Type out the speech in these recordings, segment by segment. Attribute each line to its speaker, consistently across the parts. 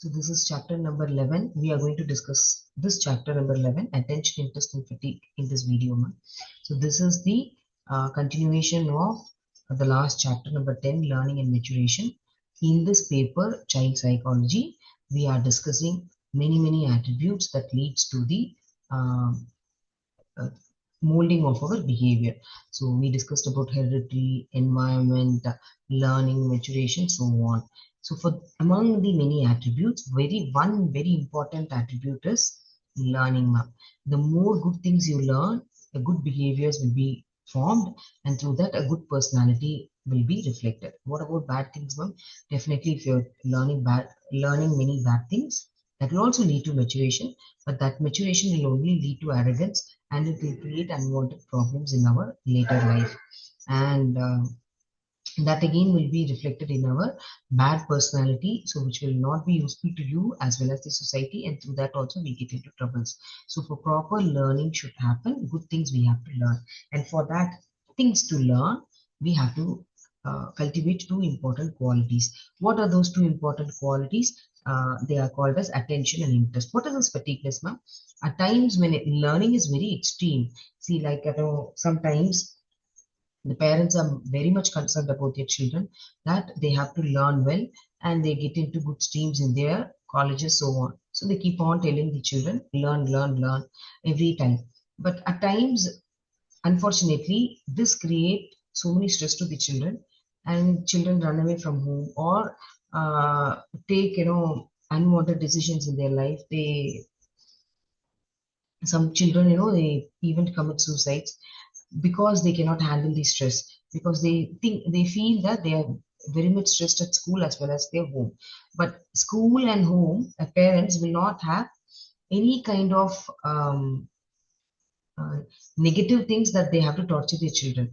Speaker 1: So this is chapter number 11. We are going to discuss this chapter number 11, attention, interest and fatigue in this video. So this is the continuation of the last chapter number 10, learning and maturation. In this paper, child psychology, we are discussing many attributes that leads to the uh, molding of our behavior. So we discussed about heredity, environment, learning, maturation, so on. So for among the many attributes, one very important attribute is learning. The more good things you learn, the good behaviors will be formed, and through that a good personality will be reflected. What about bad things, ma'am? Definitely, if you're learning many bad things, that will also lead to maturation, but that maturation will only lead to arrogance and it will create unwanted problems in our later life. And that again will be reflected in our bad personality, so which will not be useful to you as well as the society, and through that also we get into troubles. So for proper learning should happen, good things we have to learn, and for that things to learn we have to cultivate two important qualities. What are those two important qualities? They are called as attention and interest. What is this fatigueness, ma'am? At times when learning is very extreme, see, like, sometimes the parents are very much concerned about their children, that they have to learn well and they get into good streams in their colleges, so on. So they keep on telling the children, learn every time. But at times, unfortunately, this create so many stress to the children, and children run away from home or take unwanted decisions in their life. Some children, they even commit suicides because they cannot handle the stress, because they feel that they are very much stressed at school as well as their home. But school and home, parents will not have any kind of uh, negative things that they have to torture their children.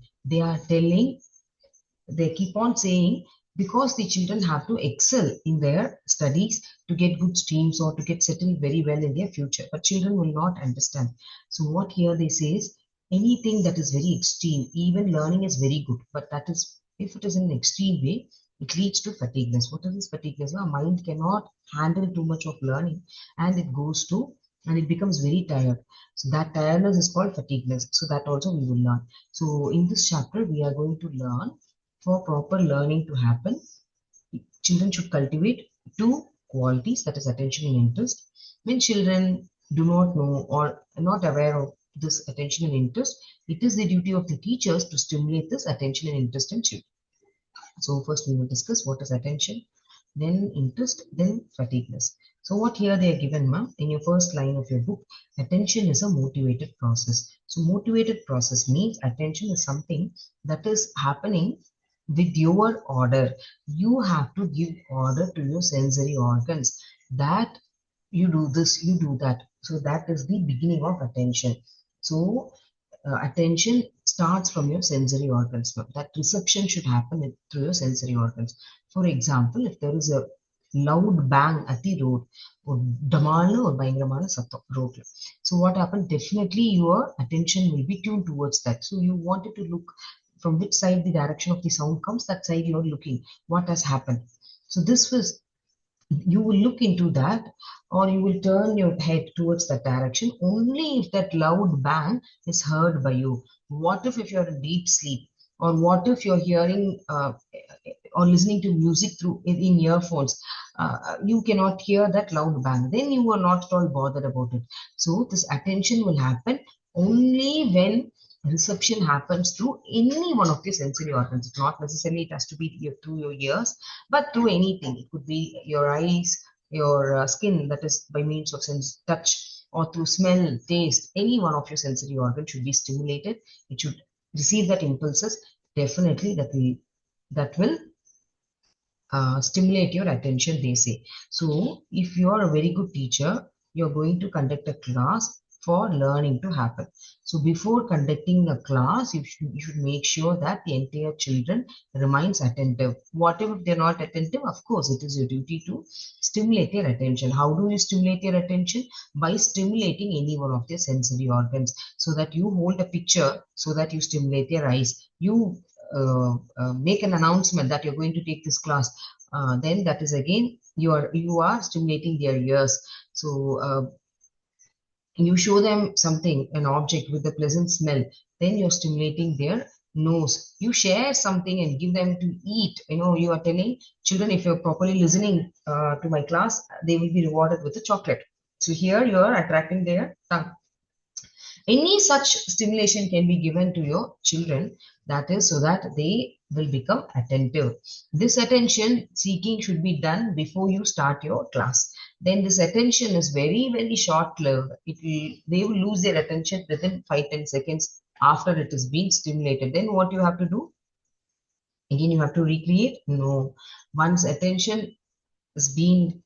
Speaker 1: They keep on saying, because the children have to excel in their studies to get good streams or to get settled very well in their future, but children will not understand. So what here they say is, anything that is very extreme, even learning is very good, but that is, if it is in an extreme way, it leads to fatigueness. What is this fatigueness? Our mind cannot handle too much of learning, and it becomes very tired. So that tiredness is called fatigueness. So that also we will learn. So in this chapter we are going to learn, for proper learning to happen, children should cultivate two qualities, that is attention and interest. When children do not know or are not aware of this attention and interest, it is the duty of the teachers to stimulate this attention and interest in children. So first we will discuss what is attention, then interest, then fatigueness. So what here they are given, ma'am, in your first line of your book, attention is a motivated process. So motivated process means attention is something that is happening with your order. You have to give order to your sensory organs that you do this, you do that. So that is the beginning of attention. So attention starts from your sensory organs. That reception should happen through your sensory organs. For example, if there is a loud bang at the road, or டமால்னு ஒரு பயங்கரமான சத்தம் ரோட்ல, so what happened, definitely your attention will be tuned towards that. So you wanted to look from which side the direction of the sound comes, that side you are looking, what has happened. So this was, you will look into that, or you will turn your head towards that direction only if that loud bang is heard by you. What if you're in deep sleep, or what if you're hearing or listening to music through in earphones, you cannot hear that loud bang, then you are not at all bothered about it. So this attention will happen only when reception happens through any one of the sensory organs. It's not necessarily it has to be through your ears, but through anything. It could be your eyes, your skin, that is by means of sense touch, or through smell, taste. Any one of your sensory organs should be stimulated. It should receive that impulses. Definitely that will stimulate your attention, they say. So if you are a very good teacher, you're going to conduct a class for learning to happen. So before conducting a class, you should make sure that the entire children remains attentive. Whatever if they're not attentive, of course, it is your duty to stimulate their attention. How do you stimulate their attention? By stimulating any one of their sensory organs, so that you hold a picture, so that you stimulate their eyes. You make an announcement that you're going to take this class, then that is again you are stimulating their ears. So you show them something, an object with a pleasant smell, then you're stimulating their nose. You share something and give them to eat. You are telling children, if you're properly listening to my class, they will be rewarded with a chocolate. So here you are attracting their tongue. Any such stimulation can be given to your children, that is so that they will become attentive. This attention seeking should be done before you start your class. Then this attention is very, very short lived. They will lose their attention within 5-10 seconds after it is being stimulated. Then what you have to do? Again, you have to recreate? No. Once attention is being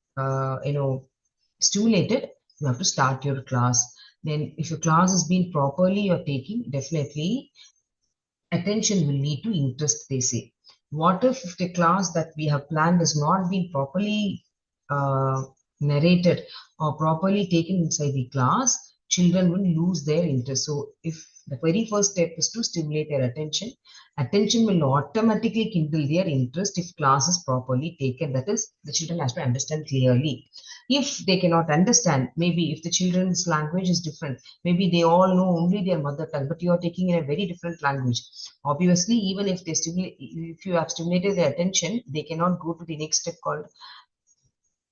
Speaker 1: stimulated, you have to start your class. Then if your class is being properly you're taking, definitely attention will lead to interest, they say. What if the class that we have planned is not being properly uh, narrated or properly taken inside the class? Children will lose their interest. So if the very first step is to stimulate their attention, attention will automatically kindle their interest if class is properly taken. That is, the children has to understand clearly. If they cannot understand, maybe if the children's language is different, maybe they all know only their mother tongue, but you are taking in a very different language. Obviously, even if if you have stimulated their attention, they cannot go to the next step called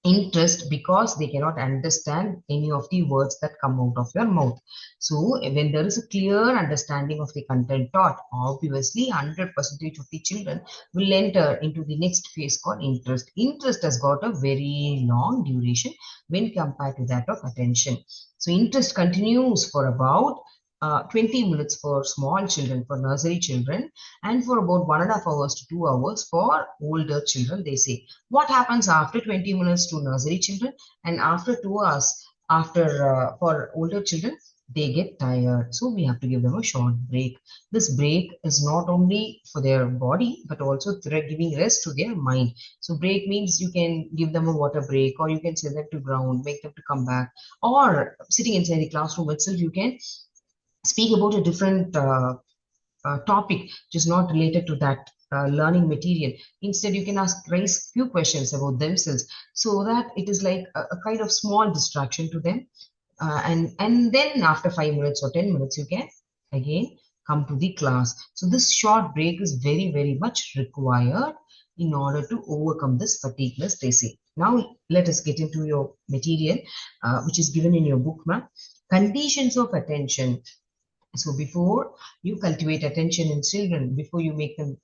Speaker 1: interest, because they cannot understand any of the words that come out of your mouth. So when there is a clear understanding of the content taught, obviously 100% of the children will enter into the next phase called interest. Interest has got a very long duration when compared to that of attention. So interest continues for about 20 minutes for small children, for nursery children, and for about 1.5 hours to 2 hours for older children, they say. What happens after 20 minutes to nursery children, and after 2 hours for older children? They get tired, so we have to give them a short break. This break is not only for their body but also they're giving rest to their mind. So break means you can give them a water break, or you can send them to ground, make them to come back, or sitting inside the classroom itself you can speak about a different topic which is not related to that learning material. Instead, you can raise few questions about themselves, so that it is like a kind of small distraction to them. And then after 5 minutes or 10 minutes, you can again come to the class. So this short break is very, very much required in order to overcome this fatigueness, they say. Now let us get into your material, which is given in your book, ma'am. Conditions of attention. So before you cultivate attention in children, before you make them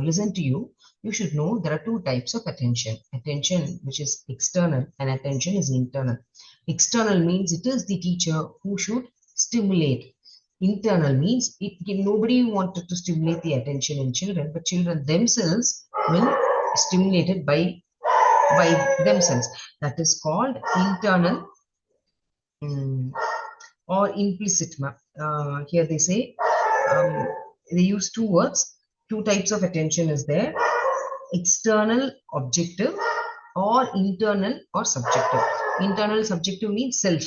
Speaker 1: listen to you, you should know there are two types of attention. Attention which is external, and attention is internal. External means it is the teacher who should stimulate. Internal means nobody wanted to stimulate the attention in children, but children themselves will stimulate it by themselves. That is called internal. Or implicit. Here they say, they use two words. Two types of attention is there: external objective, or internal or subjective. Internal subjective means self.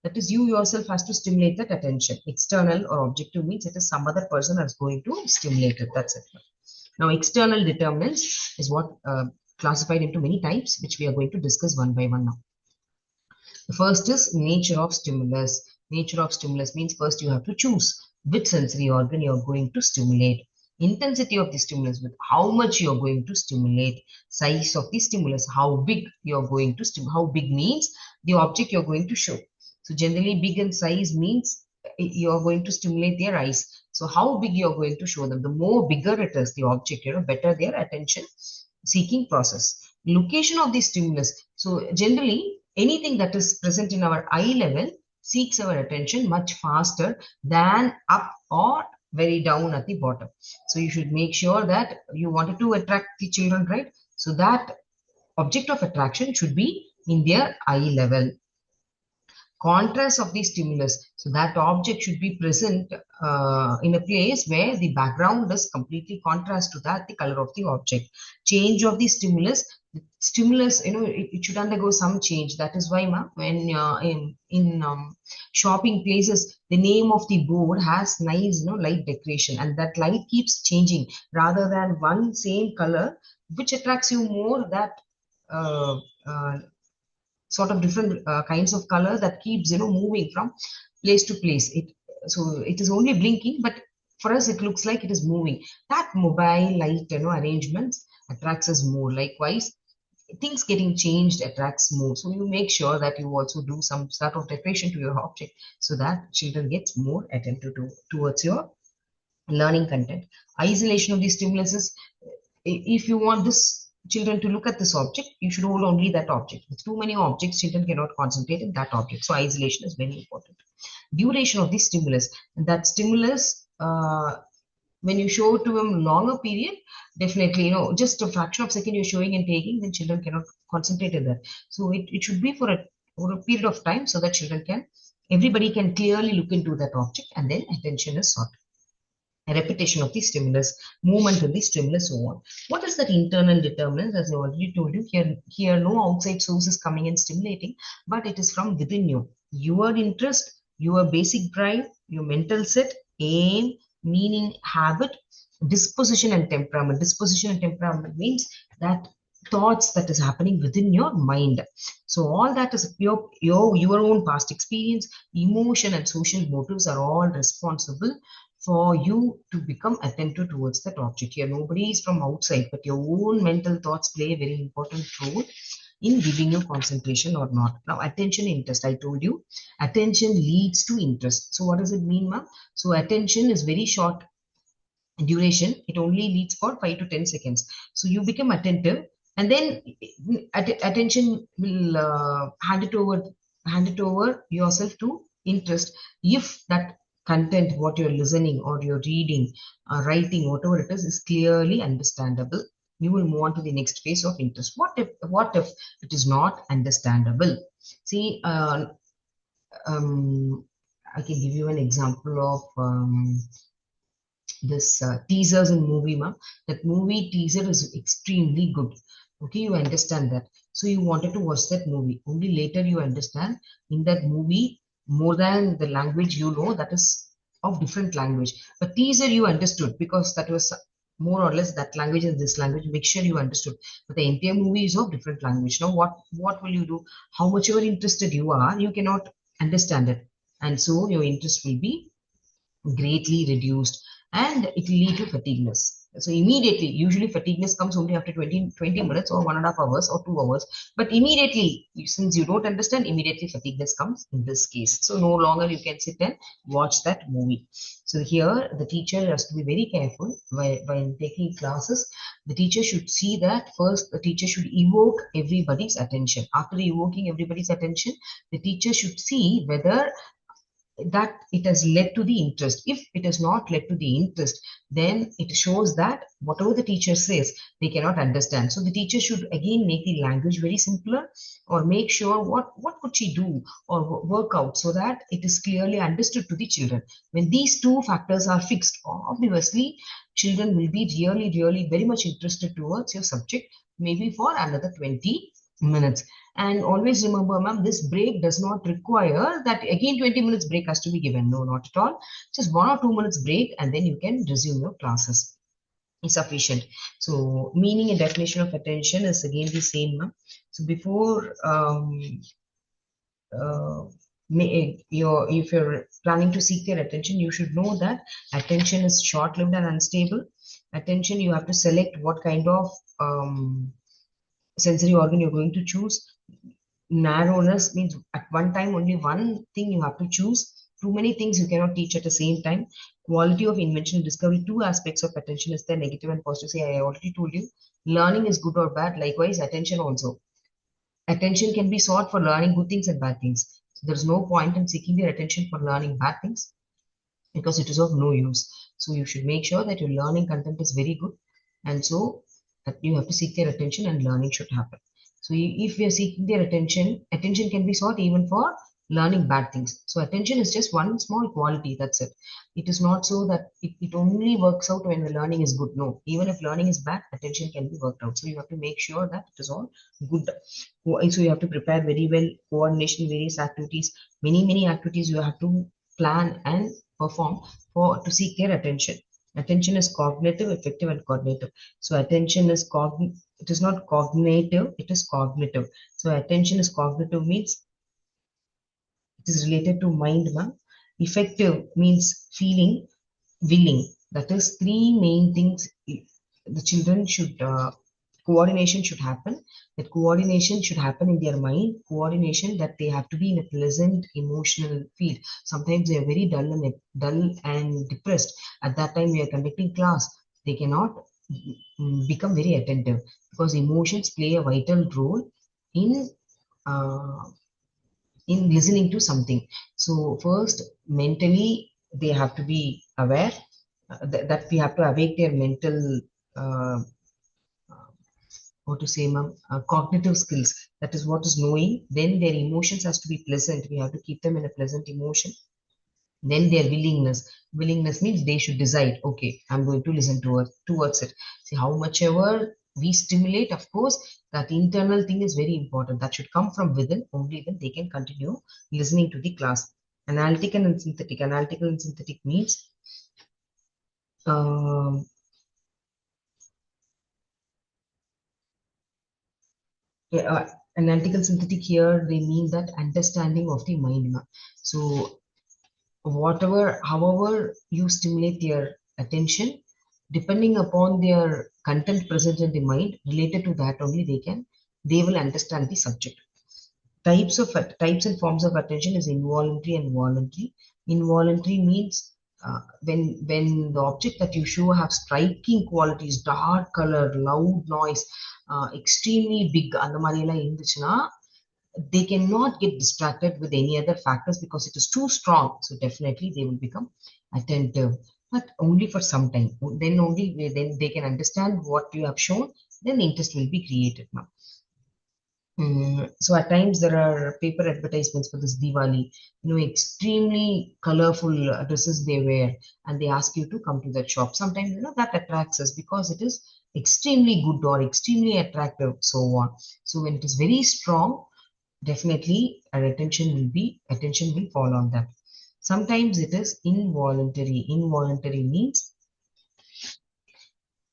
Speaker 1: That is, you yourself has to stimulate that attention. External or objective means it is some other person that's going to stimulate it. That's it. Now, external determinants is what classified into many types, which we are going to discuss one by one now. The first is nature of stimulus. Nature of stimulus means first you have to choose which sensory organ you are going to stimulate. Intensity of the stimulus, with how much you are going to stimulate. Size of the stimulus, how big you are going to stimulate. How big means the object you are going to show. So generally big and size means you are going to stimulate their eyes. So how big you are going to show them. The more bigger it is, the object, better their attention seeking process. Location of the stimulus. So generally anything that is present in our eye level seeks our attention much faster than up or very down at the bottom. So you should make sure that you wanted to attract the children, right? So that object of attraction should be in their eye level. contrast of the stimulus. So that object should be present in a place where the background is completely contrast to that the color of the object. Change of the stimulus, it should undergo some change. That is why, ma'am, when in shopping places, the name of the board has nice, light decoration, and that light keeps changing rather than one same color, which attracts you more. That uh, uh, sort of different kinds of color that keeps moving from place to place. It is only blinking, but for us it looks like it is moving. That mobile light arrangements attracts us more. Likewise, things getting changed attracts more. So you make sure that you also do some sort of decoration to your object so that children gets more attentive towards your learning content. Isolation of the stimulus is, if you want this children to look at this object, you should hold only that object. With too many objects, children cannot concentrate in that object. So isolation is very important. Duration of the stimulus. That stimulus, when you show to them longer period, definitely, just a fraction of second you're showing and taking, then children cannot concentrate in that. So it should be for a period of time so that everybody can clearly look into that object, and then attention is sought. A repetition of the stimulus, movement of the stimulus, so on. What is that internal determinant? As I already told you, here no outside source is coming and stimulating, but it is from within you. Your interest, your basic drive, your mental set, aim, meaning, habit, disposition and temperament. Disposition and temperament means that thoughts that is happening within your mind. So all that is your own past experience, emotion and social motives are all responsible for you to become attentive towards that object. Here, nobody is from outside, but your own mental thoughts play a very important role in giving you concentration or not. Now, attention, interest. I told you, attention leads to interest. So, what does it mean, ma'am? So, attention is very short duration. It only leads for 5 to 10 seconds. So, you become attentive, and then attention will hand it over yourself to interest if that content, what you're listening or you're reading, writing, whatever it is clearly understandable. You will move on to the next phase of interest. What if it is not understandable? See, I can give you an example of this teasers in movie, ma'am. That movie teaser is extremely good. Okay, you understand that. So you wanted to watch that movie. Only later you understand in that movie, more than the language that is of different language. But teaser you understood because that was more or less that language and this language. Make sure you understood. But the entire movie is of different language. Now what will you do? How much ever interested you are, you cannot understand it. And so your interest will be greatly reduced, and it will lead to fatigueness. So immediately, usually fatigueness comes only after 20 minutes or 1.5 hours or 2 hours. But immediately, since you don't understand, immediately fatigueness comes in this case. So no longer you can sit and watch that movie. So here, the teacher has to be very careful when taking classes. The teacher should see that first, the teacher should evoke everybody's attention. After evoking everybody's attention, the teacher should see whether that it has led to the interest. If it has not led to the interest, then it shows that whatever the teacher says, they cannot understand. So the teacher should again make the language very simpler, or make sure what could she do or work out so that it is clearly understood to the children. When these two factors are fixed, obviously children will be really, really very much interested towards your subject, maybe for another 20 minutes. And always remember, ma'am, this break does not require that again 20 minutes break has to be given. No, not at all. Just 1 or 2 minutes break, and then you can resume your classes. Is sufficient. So meaning and definition of attention is again the same, ma'am. So before if you're planning to seek their attention, you should know that attention is short-lived and unstable. Attention, you have to select what kind of sensory organ you're going to choose. Narrowness means at one time only one thing you have to choose. Too many things you cannot teach at the same time. Quality of invention and discovery. Two aspects of attention is there, negative and positive. See, I already told you, learning is good or bad. Likewise, attention also. Attention can be sought for learning good things and bad things. So there's no point in seeking their attention for learning bad things, because it is of no use. So you should make sure that your learning content is very good, and so that you have to seek their attention and learning should happen. So if we are seeking their attention, attention can be sought even for learning bad things. So attention is just one small quality, that's it. It is not so that it only works out when the learning is good. No, even if learning is bad, attention can be worked out. So you have to make sure that it is all good. So you have to prepare very well, coordination, various activities, many activities you have to plan and perform for to seek their attention. Attention is cognitive, effective, and cognitive. So attention is it is not cognitive, it is cognitive. So attention is cognitive means it is related to mind, ma'am. Effective means feeling, willing. That is three main things the children should coordination should happen. That coordination should happen in their mind. Coordination that they have to be in a pleasant emotional field. Sometimes they are very dull and depressed. At that time, we are conducting class. They cannot become very attentive because emotions play a vital role in uh, listening to something. So first, mentally, they have to be aware that we have to awake their mental, uh, what to say, ma'am, cognitive skills. That is what is knowing. Then their emotions has to be pleasant. We have to keep them in a pleasant emotion. Then their willingness means they should decide, okay, I'm going to listen towards it. See, how much ever we stimulate, of course, that internal thing is very important. That should come from within. Only then they can continue listening to the class. Analytical and synthetic means um, yeah, analytical synthetic here they mean that understanding of the mind map. So whatever, however you stimulate their attention, depending upon their content present in the mind, related to that only they will understand the subject. Types and forms of attention is involuntary and voluntary. Involuntary means when the object that you show have striking qualities, dark color, loud noise, extremely big, அந்த மாதிரி எல்லாம் இருந்துச்சுன்னா they cannot get distracted with any other factors because it is too strong. So definitely they will become attentive, but only for some time. Then only then they can understand what you have shown. Then interest will be created now. So at times there are paper advertisements for this Diwali, extremely colorful dresses they wear, and they ask you to come to that shop. Sometimes, that attracts us because it is extremely good or extremely attractive, so on. So when it is very strong, definitely our attention will fall on that. Sometimes it is involuntary. Involuntary means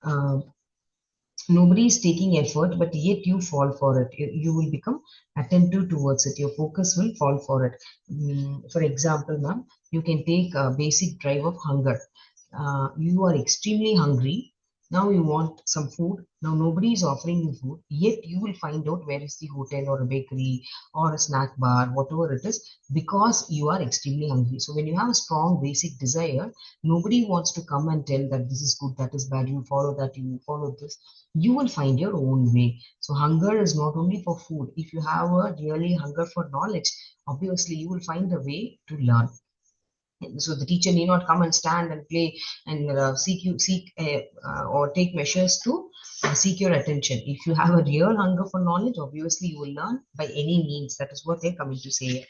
Speaker 1: uh, nobody is taking effort, but yet you fall for it. You will become attentive towards it. Your focus will fall for it. For example, ma'am, you can take a basic drive of hunger. You are extremely hungry. Now you want some food. Now nobody is offering you food, yet you will find out where is the hotel or a bakery or a snack bar, whatever it is, because you are extremely hungry. So when you have a strong basic desire, nobody wants to come and tell that this is good, that is bad, you follow that, you follow this. You will find your own way. So hunger is not only for food. If you have a really hunger for knowledge, obviously you will find a way to learn. So the teacher need not come and stand and play and or take measures to seek your attention. If you have a real hunger for knowledge, obviously you will learn by any means. That is what they're coming to say.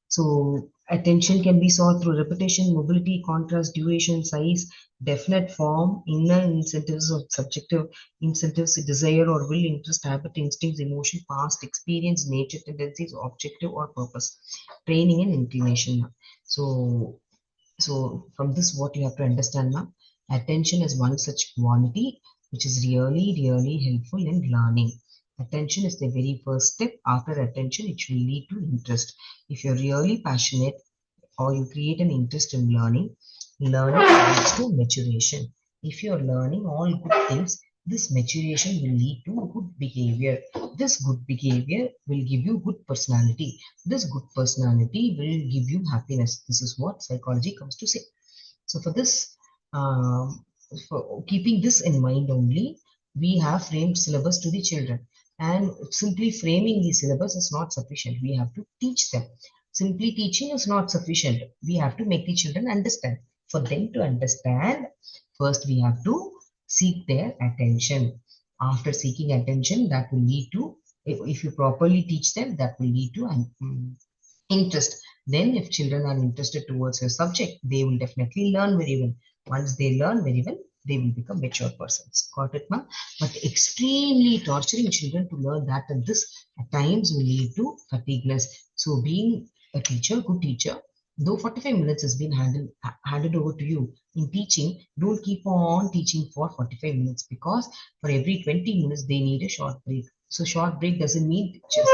Speaker 1: So attention can be solved through repetition, mobility, contrast, duration, size, definite form, inner incentives or subjective incentives, desire or will, interest, habit, instincts, emotion, past experience, nature, tendencies, objective or purpose, training and inclination. So from this, what you have to understand, ma'am, attention is one such quality which is really helpful in learning. Attention is the very first step. After attention, it will lead to interest. If you're really passionate or you create an interest in learning, learning leads to maturation. If you're learning all good things, this maturation will lead to good behavior. This good behavior will give you good personality. This good personality will give you happiness. This is what psychology comes to say. So for this, um, for keeping this in mind only, we have framed syllabus to the children. And simply framing the syllabus is not sufficient. We have to teach them. Simply teaching is not sufficient. We have to make the children understand. For them to understand, first we have to seek their attention. After seeking attention, that will lead to, if you properly teach them, that will lead to an interest. Then if children are interested towards your subject, they will definitely learn very well. Once they learn very well, they will become mature persons. Got it, ma'am? But extremely torturing children to learn that, and this at times will lead to fatigueness. So being a teacher, good teacher, though 45 minutes has been handed over to you in teaching, don't keep on teaching for 45 minutes, because for every 20 minutes they need a short break. So short break doesn't mean just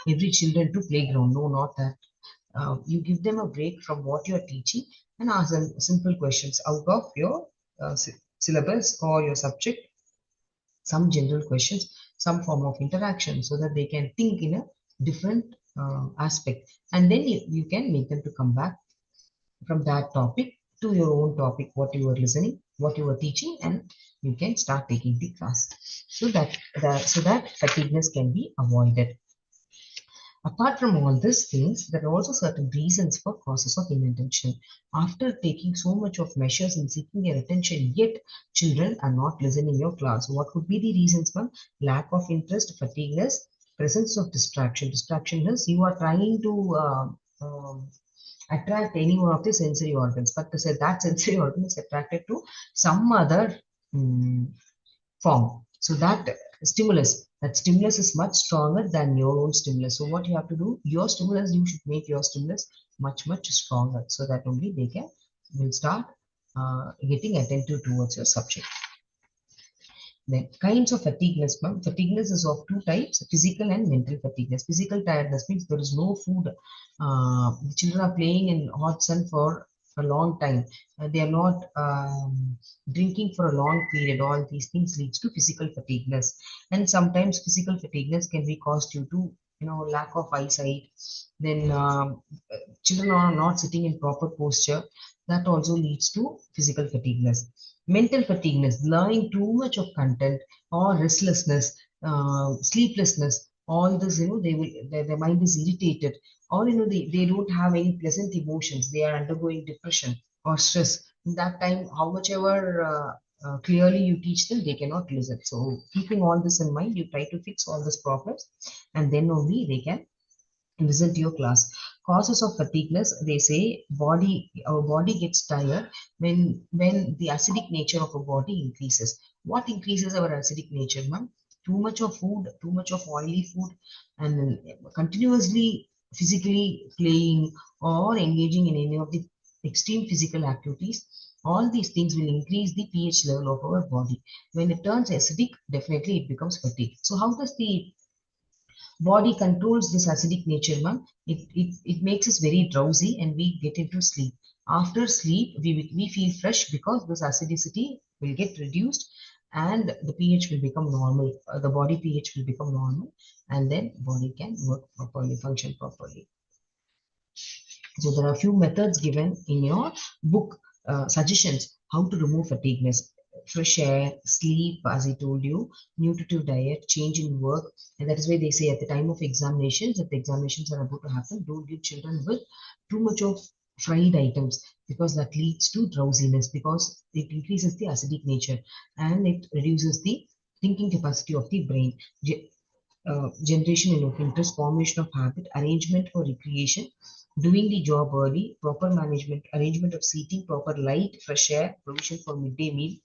Speaker 1: every children to playground. No, not that. You give them a break from what you are teaching and ask them simple questions out of your syllabus or your subject, some general questions, some form of interaction, so that they can think in a different aspect. And then you can make them to come back from that topic to your own topic, what you were listening, what you were teaching, and you can start taking the class, so that fatigueness can be avoided. Apart from all these things, there are also certain reasons for causes of inattention. After taking so much of measures in seeking their attention, yet children are not listening in your class. What could be the reasons, ma'am? Lack of interest, fatigueness, presence of distraction. Distraction is you are trying to attract any one of the sensory organs, but to say that sensory organ is attracted to some other form. So that stimulus is much stronger than your own stimulus. So what you have to do, your stimulus, you should make your stimulus much stronger, so that only they will start getting attentive towards your subject. Then kinds of fatigueness, ma'am. Fatigueness is of two types: physical and mental fatigueness. Physical tiredness means there is no food. The children are playing in hot sun for a long time. They are not drinking for a long period. All these things leads to physical fatigueness, and sometimes physical fatigueness can be caused due to lack of eyesight. Then children are not sitting in proper posture. That also leads to physical fatigueness. Mental fatigueness, learning too much of content, or restlessness, sleeplessness, all this, their mind is irritated, or they don't have any pleasant emotions, they are undergoing depression or stress. In that time, how much ever clearly you teach them, they cannot listen. So keeping all this in mind, you try to fix all these problems, and then only they can listen to your class. Causes of fatigueness, they say our body gets tired when the acidic nature of a body increases. What increases our acidic nature, ma'am? Too much of food, too much of oily food, and continuously physically playing or engaging in any of the extreme physical activities. All these things will increase the pH level of our body. When it turns acidic, definitely it becomes fatigue. So how does the body controls this acidic nature, ma'am? It makes us very drowsy and we get into sleep. After sleep, we feel fresh because this acidicity will get reduced and the pH will become normal. The body pH will become normal, and then body can work properly, function properly. So there are a few methods given in your book, suggestions how to remove fatigueness. Fresh air, sleep, as I told you, nutritive diet, change in work. And that is why they say at the time of examinations, if the examinations are about to happen, don't give children with too much of fried items, because that leads to drowsiness, because it increases the acidic nature and it reduces the thinking capacity of the brain. Generation of interest, formation of habit, arrangement for recreation, doing the job early, proper management, arrangement of seating, proper light, fresh air, provision for midday meal,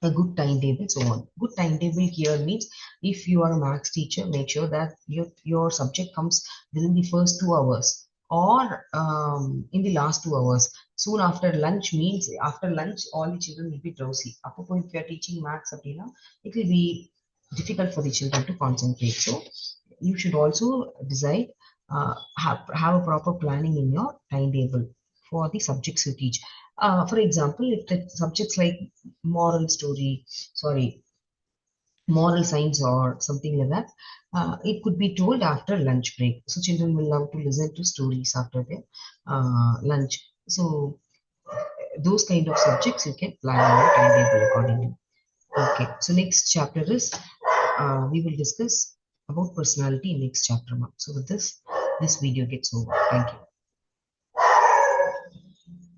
Speaker 1: a good timetable, so on. Good timetable here means if you are a maths teacher, make sure that your subject comes within the first 2 hours, or in the last 2 hours. Soon after lunch means after lunch, all the children will be drowsy. Appo if you are teaching maths, it will be difficult for the children to concentrate. So you should also decide, have a proper planning in your timetable for the subjects you teach. For example, if the subjects like moral story, sorry, moral science or something like that, it could be told after lunch break. So children will love to listen to stories after their lunch. So those kind of subjects you can plan your timetable accordingly. Okay, so next chapter is we will discuss about personality in next chapter, ma'am. So with this video gets over. Thank you.